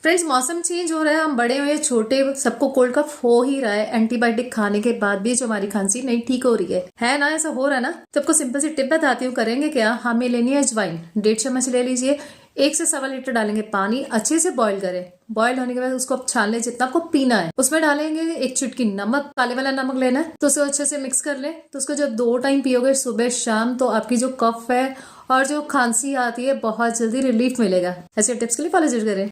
Friends, मौसम change हो रहा है, हम बड़े हुए छोटे सबको कोल्ड कफ हो ही रहा है। एंटीबायोटिक खाने के बाद भी जो हमारी खांसी नहीं ठीक हो रही है ना, ऐसा हो रहा है ना। तो आपको सिंपल सी टिप बताती हूँ, करेंगे क्या। हमें लेनी है अजवाइन, 1.5 चम्मच ले लीजिए। 1 से 1.25 लीटर डालेंगे पानी, अच्छे से बॉईल करें। बॉईल होने के बाद उसको आप छान लें, जितना आपको पीना है। उसमें डालेंगे 1 चुटकी नमक, काले वाला नमक लेना है। तो उसे अच्छे से मिक्स कर ले। तो उसको जब 2 टाइम पियोगे, सुबह शाम, तो आपकी जो कफ है और जो खांसी आती है, बहुत जल्दी रिलीफ मिलेगा। ऐसे टिप्स के लिए फॉलो जरूर करें।